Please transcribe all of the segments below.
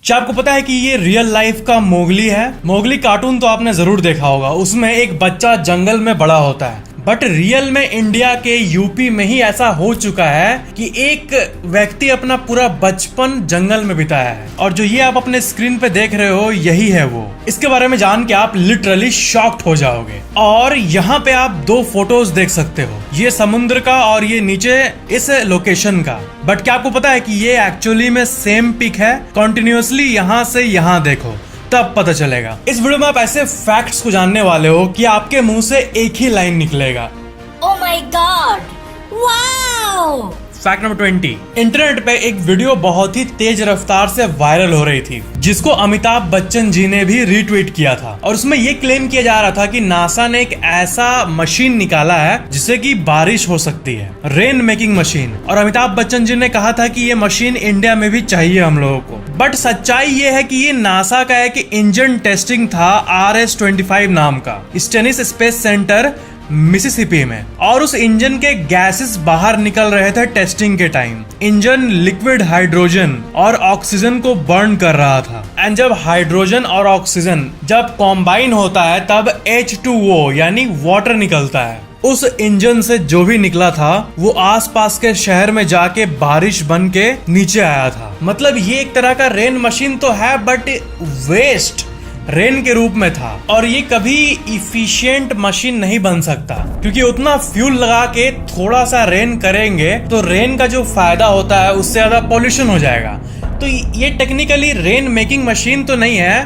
क्या आपको पता है कि ये रियल लाइफ का मोगली है? मोगली कार्टून तो आपने जरूर देखा होगा, उसमें एक बच्चा जंगल में बड़ा होता है। बट रियल में इंडिया के यूपी में ही ऐसा हो चुका है कि एक व्यक्ति अपना पूरा बचपन जंगल में बिताया है, और जो ये आप अपने स्क्रीन पे देख रहे हो यही है वो। इसके बारे में जान के आप लिटरली शॉक्ड हो जाओगे। और यहाँ पे आप दो फोटोज देख सकते हो, ये समुद्र का और ये नीचे इस लोकेशन का। बट क्या आपको पता है कि ये एक्चुअली में सेम पिक है? कंटिन्यूअसली यहाँ से यहाँ देखो तब पता चलेगा। इस वीडियो में आप ऐसे फैक्ट्स को जानने वाले हो कि आपके मुंह से एक ही लाइन निकलेगा, oh my God, wow. Fact number 20। Internet पे एक वीडियो बहुत ही तेज रफ्तार से वायरल हो रही थी, जिसको अमिताभ बच्चन जी ने भी रीट्वीट किया था। और उसमें ये क्लेम किया जा रहा था कि नासा ने एक ऐसा मशीन निकाला है जिससे कि बारिश हो सकती है, रेन मेकिंग मशीन। और अमिताभ बच्चन जी ने कहा था कि ये मशीन इंडिया में भी चाहिए हम लोगों को। बट सच्चाई ये है कि ये नासा का एक इंजन टेस्टिंग था RS-25 नाम का, स्टेनिस स्पेस सेंटर मिसिसिपी में। और उस इंजन के गैसेस बाहर निकल रहे थे टेस्टिंग के टाइम। इंजन लिक्विड हाइड्रोजन और ऑक्सीजन को बर्न कर रहा था। एंड जब हाइड्रोजन और ऑक्सीजन जब कॉम्बाइन होता है तब H2O यानी वाटर निकलता है। उस इंजन से जो भी निकला था वो आसपास के शहर में जाके बारिश बन के नीचे आया था। मतलब ये एक तरह का रेन मशीन तो है, बट वेस्ट रेन के रूप में था। और ये कभी इफिशिएंट मशीन नहीं बन सकता, क्योंकि उतना फ्यूल लगा के थोड़ा सा रेन करेंगे तो रेन का जो फायदा होता है उससे ज्यादा पॉल्यूशन हो जाएगा। तो ये टेक्निकली रेन मेकिंग मशीन तो नहीं है,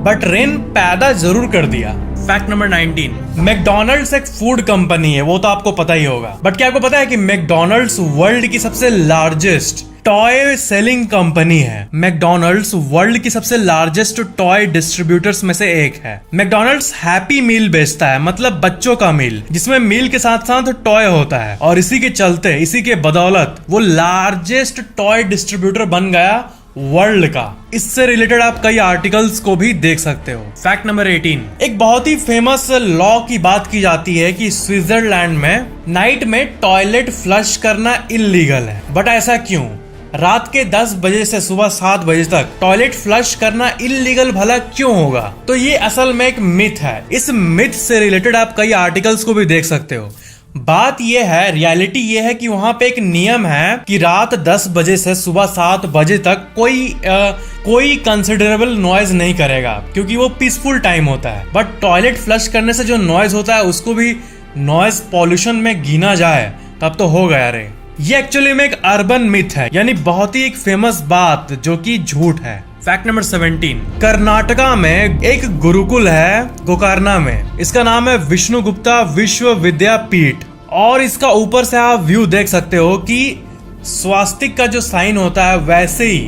बट रेन पैदा जरूर कर दिया। Fact number 19। मैकडोनल्ड्स एक फूड कंपनी है, वो तो आपको पता ही होगा। बट क्या आपको पता है कि मैकडोनल्ड्स वर्ल्ड की सबसे लार्जेस्ट टॉय सेलिंग कंपनी है? मैकडोनल्ड्स वर्ल्ड की सबसे लार्जेस्ट टॉय डिस्ट्रीब्यूटर्स में से एक है। मैकडोनल्ड्स हैप्पी मील बेचता है, मतलब बच्चों का मील, जिसमें मील के साथ साथ टॉय होता है। और इसी के चलते, इसी के बदौलत वो लार्जेस्ट टॉय डिस्ट्रीब्यूटर बन गया वर्ल्ड का। इससे रिलेटेड आप कई आर्टिकल्स को भी देख सकते हो। Fact number 18। एक बहुत ही फेमस लॉ की बात की जाती है कि स्विट्जरलैंड में नाइट में टॉयलेट फ्लश करना इलीगल है। बट ऐसा क्यों? रात के 10 बजे से सुबह 7 बजे तक टॉयलेट फ्लश करना इलीगल भला क्यों होगा? तो ये असल में एक मिथ है। इस मिथ से रिलेटेड आप कई आर्टिकल्स को भी देख सकते हो। बात यह है, रियलिटी ये है कि वहां पे एक नियम है कि रात 10 बजे से सुबह 7 बजे तक कोई कंसिडरेबल नॉइज नहीं करेगा, क्योंकि वो पीसफुल टाइम होता है। बट टॉयलेट फ्लश करने से जो नॉइज होता है उसको भी नॉइज पॉल्यूशन में गिना जाए तब तो हो गया रे। ये एक्चुअली में एक अर्बन मिथ है, यानी बहुत ही एक फेमस बात जो कि झूठ है। Fact number 17। कर्नाटका में एक गुरुकुल है गोकर्णा में, इसका नाम है विष्णुगुप्ता विश्वविद्यापीठ। और इसका ऊपर से आप व्यू देख सकते हो कि स्वास्तिक का जो साइन होता है वैसे ही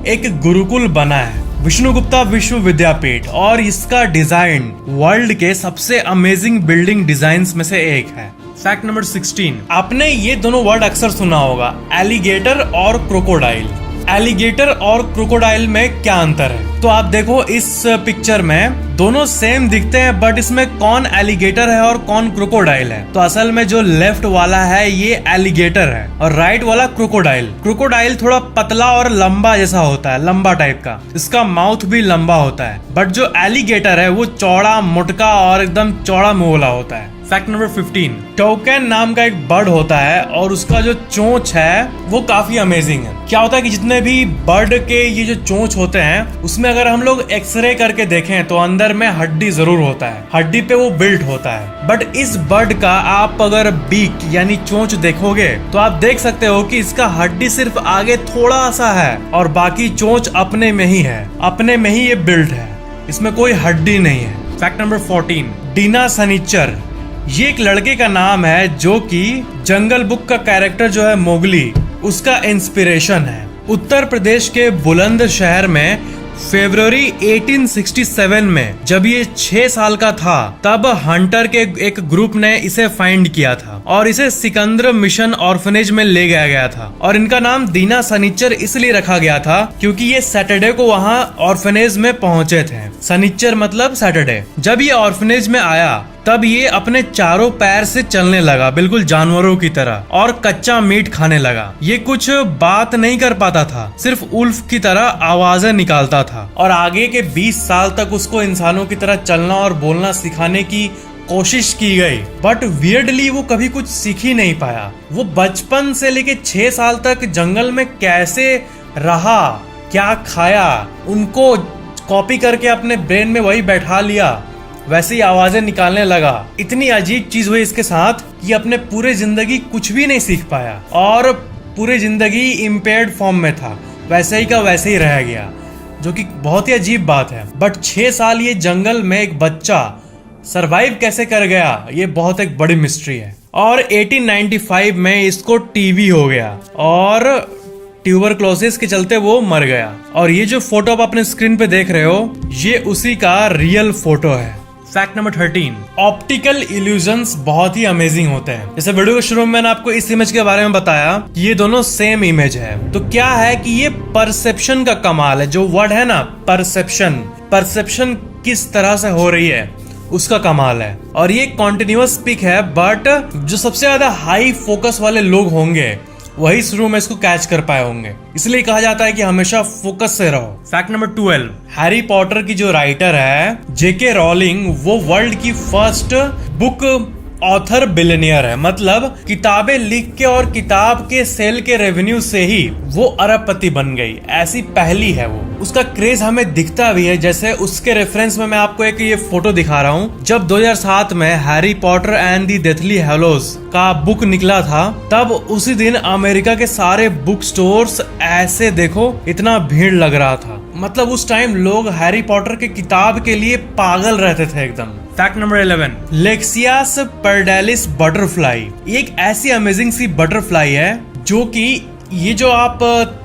एक गुरुकुल बना है, विष्णुगुप्ता विश्वविद्यापीठ। और इसका डिजाइन वर्ल्ड के सबसे अमेजिंग बिल्डिंग डिजाइन्स में से एक है। Fact number 16। आपने ये दोनों वर्ड अक्सर सुना होगा, एलिगेटर और क्रोकोडाइल। एलिगेटर और क्रोकोडाइल में क्या अंतर है? तो आप देखो इस पिक्चर में दोनों सेम दिखते हैं, बट इसमें कौन एलिगेटर है और कौन क्रोकोडाइल है? तो असल में जो लेफ्ट वाला है ये एलिगेटर है और राइट वाला क्रोकोडाइल। क्रोकोडाइल थोड़ा पतला और लंबा जैसा होता है, लंबा टाइप का, इसका माउथ भी लंबा होता है। बट जो एलिगेटर है वो चौड़ा मोटका और एकदम चौड़ा मुंह वाला होता है। Fact number 15। टोकन नाम का एक बर्ड होता है और उसका जो चोंच है वो काफी अमेजिंग है। क्या होता है कि जितने भी बर्ड के ये जो चोंच होते हैं उसमें अगर हम लोग एक्सरे करके देखें तो अंदर में हड्डी जरूर होता है, हड्डी पे वो बिल्ट होता है। बट इस बर्ड का आप अगर बीक यानी चोंच देखोगे तो आप देख सकते हो कि इसका हड्डी सिर्फ आगे थोड़ा सा है और बाकी चोंच अपने में ही है, अपने में ही ये बिल्ट है, इसमें कोई हड्डी नहीं है। Fact number 14। डीना सनीचर, ये एक लड़के का नाम है जो कि जंगल बुक का कैरेक्टर जो है मोगली, उसका इंस्पिरेशन है। उत्तर प्रदेश के बुलंद शहर में फरवरी 1867 में जब ये 6 साल का था तब हंटर के एक ग्रुप ने इसे फाइंड किया था। और इसे सिकंदर मिशन ऑर्फनेज में ले गया गया था। और इनका नाम दीना सनीचर इसलिए रखा गया था क्योंकि ये सैटरडे को वहाँ ऑर्फनेज में पहुंचे थे। सनीचर मतलब सैटरडे। जब ये ऑर्फनेज में आया तब ये अपने चारों पैर से चलने लगा, बिल्कुल जानवरों की तरह, और कच्चा मीट खाने लगा। ये कुछ बात नहीं कर पाता था, सिर्फ उल्फ की तरह आवाजें निकालता था। और आगे के 20 साल तक उसको इंसानों की तरह चलना और बोलना सिखाने की कोशिश की गई, बट वियर्डली वो कभी कुछ सीख ही नहीं पाया। वो बचपन से लेके 6 साल तक जंगल में कैसे रहा, क्या खाया, उनको कॉपी करके अपने ब्रेन में वही बैठा लिया, वैसे ही आवाजें निकालने लगा। इतनी अजीब चीज हुई इसके साथ कि अपने पूरे जिंदगी कुछ भी नहीं सीख पाया और पूरी जिंदगी इम्पेयर्ड फॉर्म में था, वैसे ही का वैसे ही रह गया, जो कि बहुत ही अजीब बात है। बट 6 साल ये जंगल में एक बच्चा सरवाइव कैसे कर गया, ये बहुत एक बड़ी मिस्ट्री है। और 1895 में इसको टीबी हो गया और ट्यूबरक्लोसिस के चलते वो मर गया। और ये जो फोटो आप अपने स्क्रीन पे देख रहे हो, ये उसी का रियल फोटो है। फैक्ट नंबर 13, ऑप्टिकल इल्यूजन्स बहुत ही अमेजिंग होते हैं। जैसे वीडियो के शुरू में मैंने आपको इस इमेज के बारे में बताया कि ये दोनों सेम इमेज है, तो क्या है कि ये परसेप्शन का कमाल है। जो वर्ड है ना परसेप्शन किस तरह से हो रही है उसका कमाल है। और ये कॉन्टिन्यूअस पिक है, बट जो सबसे ज्यादा हाई फोकस वाले लोग होंगे वही शुरू में इसको कैच कर पाए होंगे, इसलिए कहा जाता है कि हमेशा फोकस से रहो। फैक्ट नंबर 12, हैरी पॉटर की जो राइटर है जेके रॉलिंग, वो वर्ल्ड की फर्स्ट बुक ऑथर बिलियनियर है। मतलब किताबें लिख के और किताब के सेल के रेवेन्यू से ही वो अरबपति बन गई, ऐसी पहली है वो। उसका क्रेज हमें दिखता भी है, जैसे उसके रेफरेंस में मैं आपको एक ये फोटो दिखा रहा हूँ। जब 2007 में Harry Potter and the Deathly Hallows का बुक निकला था, तब उसी दिन अमेरिका के सारे बुक स्टोर्स ऐसे देखो इतना भीड़ लग रहा था। मतलब उस टाइम लोग हैरी पॉटर के किताब के लिए पागल रहते थे एकदम। फैक्ट नंबर 11, लेक्सियास पर्डेलिस बटरफ्लाई एक ऐसी अमेजिंग सी बटरफ्लाई है जो कि ये जो आप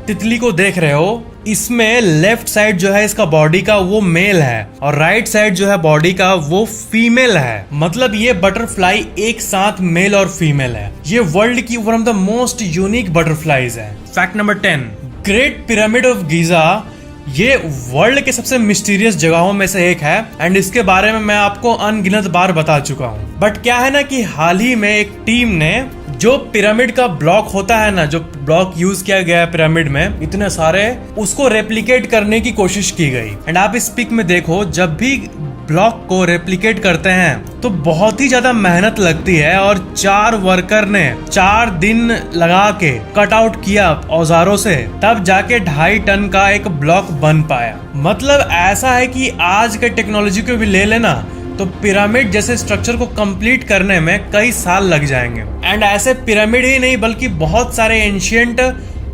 तितली को देख रहे हो, इसमें लेफ्ट साइड जो है इसका बॉडी का वो मेल है और राइट साइड जो है बॉडी का वो फीमेल है। मतलब ये बटरफ्लाई एक साथ मेल और फीमेल है। ये वर्ल्ड की one of the most unique butterflies है। Fact number 10, great pyramid of Giza ये वर्ल्ड के सबसे मिस्टीरियस जगहों में से एक है एंड इसके बारे में मैं आपको अनगिनत बार बता चुका हूँ। बट क्या है ना कि हाल ही में एक टीम ने जो पिरामिड का ब्लॉक होता है ना, जो ब्लॉक यूज किया गया है पिरामिड में इतने सारे, उसको रेप्लिकेट करने की कोशिश की गई। एंड आप इस पिक में देखो, जब भी ब्लॉक को रेप्लिकेट करते हैं तो बहुत ही ज्यादा मेहनत लगती है और 4 वर्कर ने 4 दिन लगा के कट आउट किया औजारों से, तब जाके 2.5 टन का एक ब्लॉक बन पाया। मतलब ऐसा है कि आज के टेक्नोलॉजी को भी ले लेना तो पिरामिड जैसे स्ट्रक्चर को कंप्लीट करने में कई साल लग जाएंगे। एंड ऐसे पिरामिड ही नहीं बल्कि बहुत सारे एंशियंट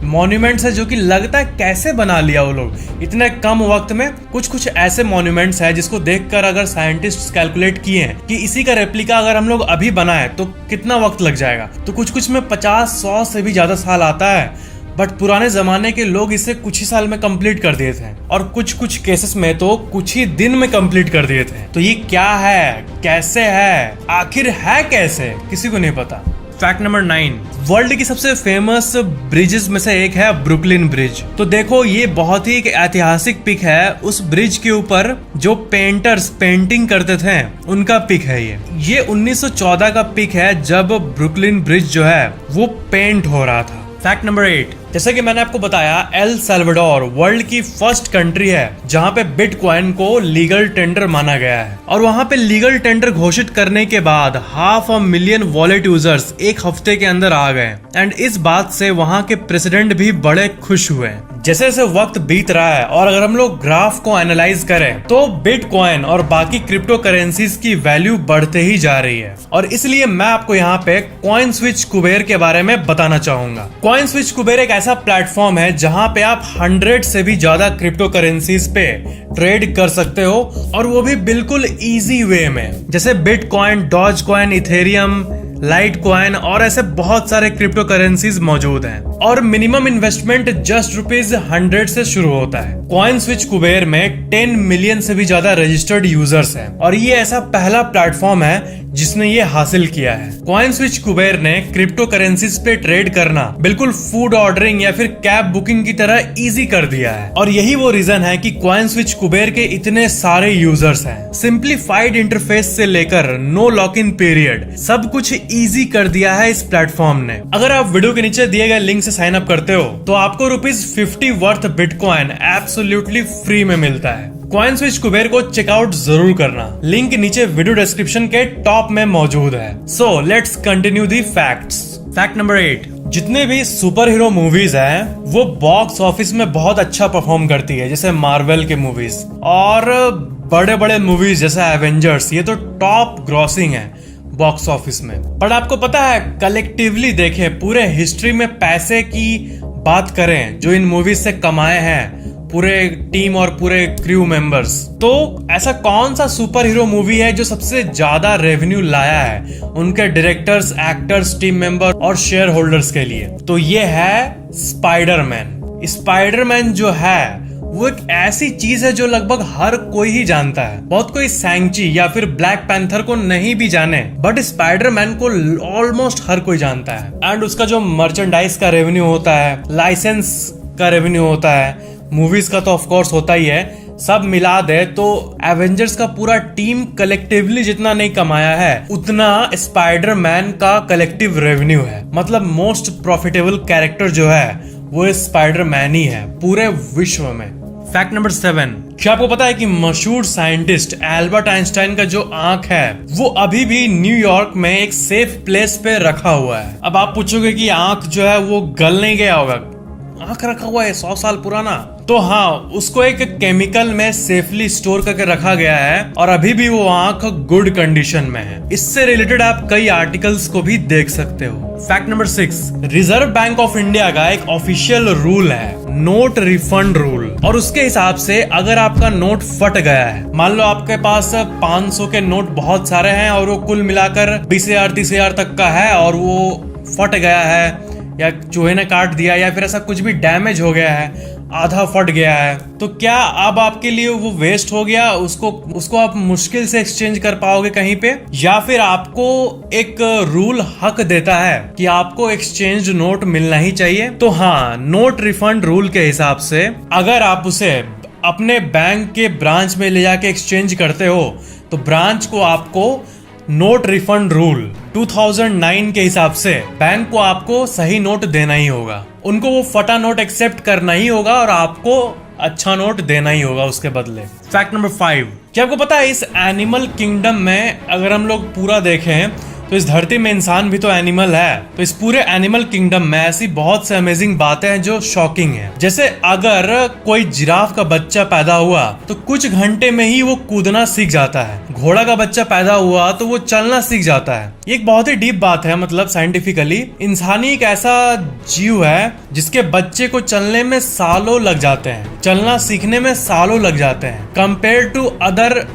मॉन्यूमेंट्स है जो कि लगता है कैसे बना लिया वो लोग इतने कम वक्त में। कुछ ऐसे मॉन्यूमेंट्स है जिसको देखकर अगर साइंटिस्ट कैलकुलेट किए हैं कि इसी का रेप्लिका अगर हम लोग अभी बनाए तो कितना वक्त लग जाएगा, तो कुछ में 50-100 से भी ज्यादा साल आता है। बट पुराने जमाने के लोग इसे कुछ ही साल में कंप्लीट कर दिए थे और कुछ केसेस में तो कुछ ही दिन में कंप्लीट कर दिए थे। तो ये क्या है, कैसे है, आखिर है कैसे, किसी को नहीं पता। फैक्ट नंबर 9, वर्ल्ड की सबसे फेमस ब्रिजेस में से एक है ब्रुकलिन ब्रिज। तो देखो ये बहुत ही एक ऐतिहासिक पिक है। उस ब्रिज के ऊपर जो पेंटर्स पेंटिंग करते थे उनका पिक है ये 1914 का पिक है, जब ब्रुकलिन ब्रिज जो है वो पेंट हो रहा था। फैक्ट नंबर 8, जैसे कि मैंने आपको बताया, एल साल्वाडोर वर्ल्ड की फर्स्ट कंट्री है जहां पे बिटकॉइन को लीगल टेंडर माना गया है। और वहां पे लीगल टेंडर घोषित करने के बाद 500,000 वॉलेट यूजर्स एक हफ्ते के अंदर आ गए। एंड इस बात से वहां के प्रेसिडेंट भी बड़े खुश हुए। जैसे जैसे वक्त बीत रहा है और अगर हम लोग ग्राफ को एनालाइज करें तो बिटकॉइन और बाकी क्रिप्टो करेंसीज की वैल्यू बढ़ते ही जा रही है। और इसलिए मैं आपको यहाँ पे कॉइन स्विच कुबेर के बारे में बताना चाहूंगा। कॉइन स्विच कुबेर एक ऐसा प्लेटफॉर्म है जहां पे आप 100 से भी ज्यादा क्रिप्टो करेंसीज पे ट्रेड कर सकते हो और वो भी बिल्कुल इजी वे में। जैसे bitcoin, dogecoin, ethereum, litecoin और ऐसे बहुत सारे क्रिप्टो करेंसीज मौजूद हैं। और मिनिमम इन्वेस्टमेंट जस्ट ₹100 से शुरू होता है। कॉइन स्विच कुबेर में 10 मिलियन से भी ज्यादा रजिस्टर्ड यूजर्स हैं और ये ऐसा पहला प्लेटफॉर्म है जिसने ये हासिल किया है। कॉइन स्विच कुबेर ने क्रिप्टो करेंसीज पे ट्रेड करना बिल्कुल फूड ऑर्डरिंग या फिर कैब बुकिंग की तरह इजी कर दिया है, और यही वो रीजन है कि कॉइन स्विच कुबेर के इतने सारे यूजर्स हैं। सिंप्लीफाइड इंटरफेस से लेकर नो लॉक इन पीरियड सब कुछ इजी कर दिया है इस प्लेटफॉर्म ने। अगर आप वीडियो के नीचे दिए गए लिंक से साइन अप करते हो तो आपको ₹50 वर्थ बिटकॉइन एब्सोल्युटली फ्री में मिलता है। कॉइन स्विच कुबेर को चेकआउट जरूर करना, लिंक नीचे वीडियो डिस्क्रिप्शन के टॉप में मौजूद है। So let's continue the facts. Fact number 8, जितने भी सुपर हीरो मूवीज हैं वो बॉक्स ऑफिस में बहुत अच्छा परफॉर्म करती है, जैसे मार्वल के मूवीज और बड़े बड़े मूवीज जैसे एवेंजर्स, ये तो टॉप ग्रॉसिंग है बॉक्स ऑफिस में। पर आपको पता है, कलेक्टिवली देखें, पूरे हिस्ट्री में पैसे की बात करें जो इन मूवीज से कमाए हैं पूरे टीम और पूरे क्रू मेंबर्स, तो ऐसा कौन सा सुपर हीरो मूवी है जो सबसे ज्यादा रेवेन्यू लाया है उनके डायरेक्टर्स, एक्टर्स, टीम मेंबर और शेयर होल्डर्स के लिए? तो ये है स्पाइडरमैन। स्पाइडरमैन जो है वो एक ऐसी चीज है जो लगभग हर कोई ही जानता है। बहुत कोई सैंची या फिर ब्लैक पैंथर को नहीं भी जाने, बट स्पाइडरमैन को ऑलमोस्ट हर कोई जानता है। एंड उसका जो मर्चेंडाइज का रेवेन्यू होता है, लाइसेंस का रेवेन्यू होता है, मूवीज का तो ऑफ कोर्स होता ही है, सब मिला दे तो एवेंजर्स का पूरा टीम कलेक्टिवली जितना नहीं कमाया है उतना स्पाइडरमैन का कलेक्टिव रेवेन्यू है। मतलब मोस्ट प्रॉफिटेबल कैरेक्टर जो है वो स्पाइडरमैन ही है पूरे विश्व में। फैक्ट नंबर 7, क्या आपको पता है कि मशहूर साइंटिस्ट एल्बर्ट आइंस्टाइन का जो आंख है वो अभी भी न्यूयॉर्क में एक सेफ प्लेस पे रखा हुआ है। अब आप पूछोगे कि आंख जो है वो गल नहीं गया होगा, आंख रखा हुआ है 100 साल पुराना, तो हाँ, उसको एक केमिकल में सेफली स्टोर करके रखा गया है और अभी भी वो आंख गुड कंडीशन में है। इससे रिलेटेड आप कई आर्टिकल्स को भी देख सकते हो। Fact number 6, reserve bank of India का एक ऑफिशियल रूल है नोट रिफंड रूल, और उसके हिसाब से अगर आपका नोट फट गया है, मान लो आपके पास 500 के नोट बहुत सारे हैं और वो कुल मिलाकर 20,000 30,000 तक का है और वो फट गया है या चूहे ने काट दिया या फिर ऐसा कुछ भी डैमेज हो गया है, आधा फट गया है, तो क्या अब आपके लिए वो वेस्ट हो गया? उसको आप मुश्किल से एक्सचेंज कर पाओगे कहीं पे, या फिर आपको एक रूल हक देता है कि आपको एक्सचेंज नोट मिलना ही चाहिए? तो हाँ, नोट रिफंड रूल के हिसाब से अगर आप उसे अपने बैंक के ब्रांच में ले जाके एक्सचेंज करते हो तो ब्रांच को आपको नोट रिफंड रूल 2009 के हिसाब से बैंक को आपको सही नोट देना ही होगा। उनको वो फटा नोट एक्सेप्ट करना ही होगा और आपको अच्छा नोट देना ही होगा उसके बदले। फैक्ट नंबर 5, क्या आपको पता है इस एनिमल किंगडम में अगर हम लोग पूरा देखें तो इस धरती में इंसान भी तो एनिमल है, तो इस पूरे एनिमल किंगडम में ऐसी बहुत से अमेजिंग बातें हैं जो शॉकिंग है। जैसे अगर कोई जिराफ का बच्चा पैदा हुआ तो कुछ घंटे में ही वो कूदना सीख जाता है, घोड़ा का बच्चा पैदा हुआ तो वो चलना सीख जाता है। ये एक बहुत ही डीप बात है, मतलब साइंटिफिकली इंसानी एक ऐसा जीव है जिसके बच्चे को चलने में सालों लग जाते हैं, चलना सीखने में सालों लग जाते हैं कंपेयर टू अदर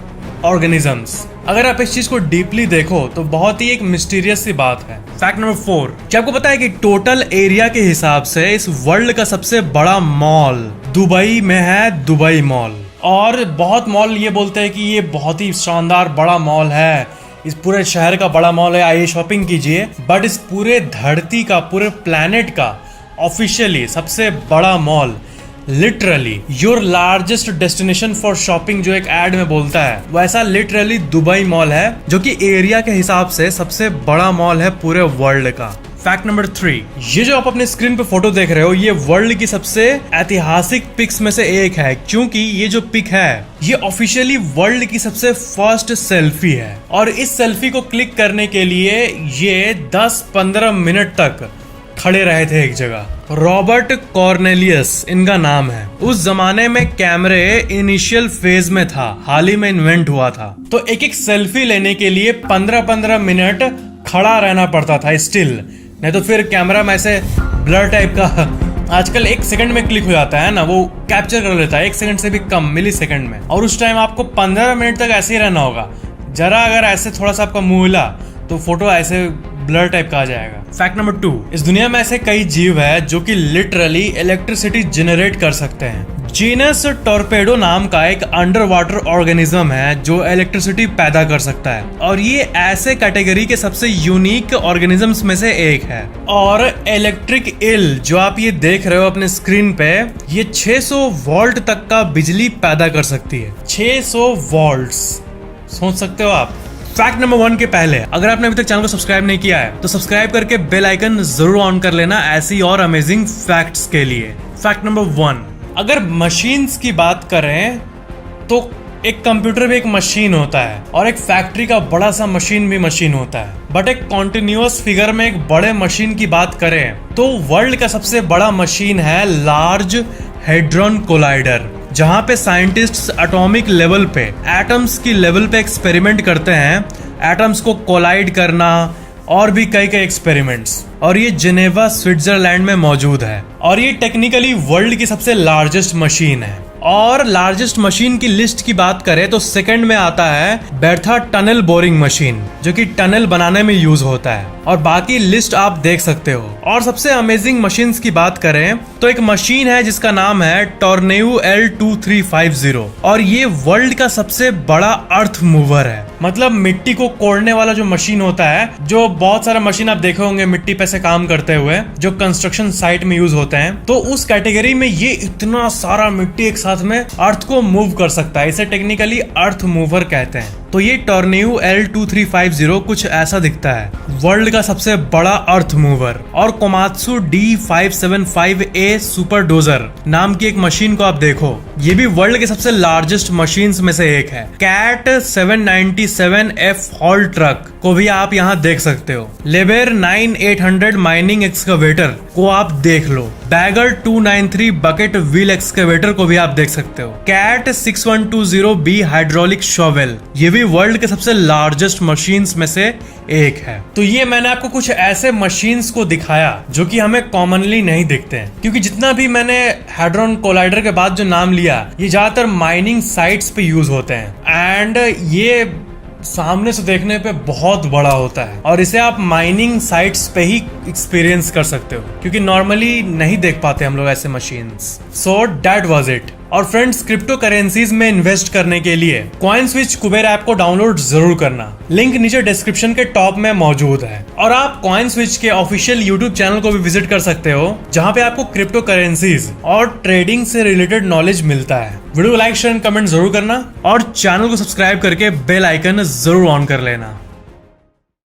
ऑर्गेनिजम्स। अगर आप इस चीज को डीपली देखो तो बहुत ही एक मिस्टीरियस सी बात है। फैक्ट नंबर 4, क्या आपको पता है कि टोटल एरिया के हिसाब से इस वर्ल्ड का सबसे बड़ा मॉल दुबई में है, दुबई मॉल। और बहुत मॉल ये बोलते हैं कि ये बहुत ही शानदार बड़ा मॉल है, इस पूरे शहर का बड़ा मॉल है, आइए शॉपिंग कीजिए, बट इस पूरे धरती का, पूरे प्लेनेट का ऑफिशियली सबसे बड़ा mall, literally your largest destination for shopping जो एक एड में बोलता है, वैसा लिटरली दुबई मॉल है जो कि एरिया के हिसाब से सबसे बड़ा मॉल है पूरे वर्ल्ड का। फैक्ट नंबर 3, ये जो आप अपने स्क्रीन पे फोटो देख रहे हो ये वर्ल्ड की सबसे ऐतिहासिक पिक्स में से एक है, क्योंकि ये जो पिक है ये ऑफिशियली वर्ल्ड की सबसे फर्स्ट सेल्फी है और इस सेल्फी को क्लिक करने के लिए ये 10-15 मिनट तक खड़े रहे थे एक जगह। रॉबर्ट कॉर्नेलियस इनका नाम है। उस जमाने में कैमरे इनिशियल फेज में था, हाल ही में इन्वेंट हुआ था, तो एक एक सेल्फी लेने के लिए 15-15 मिनट खड़ा रहना पड़ता था स्टिल, नहीं तो फिर कैमरा में ऐसे ब्लर टाइप का आजकल 1 सेकंड में क्लिक हो जाता है ना, वो कैप्चर कर लेता है 1 सेकंड से भी कम, मिली सेकंड में, और उस टाइम आपको 15 मिनट तक ऐसे ही रहना होगा। जरा अगर ऐसे थोड़ा सा आपका मुंह हिला तो फोटो ऐसे ब्लर टाइप का आ जाएगा। फैक्ट नंबर 2, इस दुनिया में ऐसे कई जीव है जो कि लिटरली इलेक्ट्रिसिटी जनरेट कर सकते हैं। जीनस टॉर्पेडो नाम का एक अंडर वाटर ऑर्गेनिज्म है जो इलेक्ट्रिसिटी पैदा कर सकता है और ये ऐसे कैटेगरी के सबसे यूनिक ऑर्गेनिजम्स में से एक है। और इलेक्ट्रिक ईल जो आप ये देख रहे हो अपने स्क्रीन पे, ये 600 वोल्ट तक का बिजली पैदा कर सकती है। 600 वोल्ट्स, सोच सकते हो आप। फैक्ट नंबर 1 के पहले, अगर आपने अभी तक चैनल को सब्सक्राइब नहीं किया है तो सब्सक्राइब करके बेल आइकन जरूर ऑन कर लेना ऐसी और अमेजिंग फैक्ट्स के लिए। फैक्ट नंबर 1, अगर मशीन्स की बात करें तो एक कंप्यूटर भी एक मशीन होता है और एक फैक्ट्री का बड़ा सा मशीन भी मशीन होता है। बट एक कॉन्टिन्यूअस फिगर में एक बड़े मशीन की बात करें तो वर्ल्ड का सबसे बड़ा मशीन है लार्ज हेड्रॉन कोलाइडर, जहां पे साइंटिस्ट्स एटॉमिक लेवल पे, एटम्स की लेवल पे एक्सपेरिमेंट करते हैं, एटम्स को कोलाइड करना और भी कई एक्सपेरिमेंट्स। और ये जेनेवा स्विट्जरलैंड में मौजूद है और ये टेक्निकली वर्ल्ड की सबसे लार्जेस्ट मशीन है। और लार्जेस्ट मशीन की लिस्ट की बात करें तो सेकंड में आता है बेरथा टनल बोरिंग मशीन, जो कि टनल बनाने में यूज होता है। और बाकी लिस्ट आप देख सकते हो। और सबसे अमेजिंग मशीन्स की बात करें तो एक मशीन है जिसका नाम है टॉर्नेयू L2350 और ये वर्ल्ड का सबसे बड़ा अर्थ मूवर है। मतलब मिट्टी को कोड़ने वाला जो मशीन होता है, जो बहुत सारा मशीन आप देखे होंगे मिट्टी पे से काम करते हुए जो कंस्ट्रक्शन साइट में यूज होते हैं, तो उस कैटेगरी में ये इतना सारा मिट्टी एक साथ में अर्थ को मूव कर सकता है। इसे टेक्निकली अर्थ मूवर कहते हैं। तो ये टॉर्नेयू L2350 कुछ ऐसा दिखता है, वर्ल्ड का सबसे बड़ा अर्थ मूवर। और कोमात्सु D575A सुपर डोजर नाम की एक मशीन को आप देखो, ये भी वर्ल्ड के सबसे लार्जेस्ट मशीन्स में से एक है। कैट 797F हॉल ट्रक को भी आप यहाँ देख सकते हो। लेबर 9800 माइनिंग एक्सकवेटर को आप देख लो। बैगर 293 बकेट व्हील एक्सकवेटर को भी आप देख सकते हो। कैट 6120B हाइड्रोलिक शॉवेल, ये भी वर्ल्ड के सबसे लार्जेस्ट मशीन्स में से एक है। तो ये मैंने आपको कुछ ऐसे मशीन्स को दिखाया जो कि हमें कॉमनली नहीं दिखते हैं, क्योंकि जितना भी मैंने हेड्रॉन कोलाइडर के बाद जो नाम लिया, ये ज्यादातर माइनिंग साइट्स पे यूज होते हैं एंड ये सामने से देखने पे बहुत बड़ा होता है और इसे आप माइनिंग साइट्स पे ही एक्सपीरियंस कर सकते हो, क्योंकि नॉर्मली नहीं देख पाते हम लोग ऐसे machines. So that was it. और फ्रेंड्स, क्रिप्टो करेंसीज में इन्वेस्ट करने के लिए कॉइनस्विच कुबेर ऐप को डाउनलोड जरूर करना। लिंक नीचे डिस्क्रिप्शन के टॉप में मौजूद है। और आप कॉइनस्विच के ऑफिशियल यूट्यूब चैनल को भी विजिट कर सकते हो, जहां पे आपको क्रिप्टो करेंसीज और ट्रेडिंग से रिलेटेड नॉलेज मिलता है। वीडियो लाइक शेयर कमेंट जरूर करना और चैनल को सब्सक्राइब करके बेल आइकन जरूर ऑन कर लेना।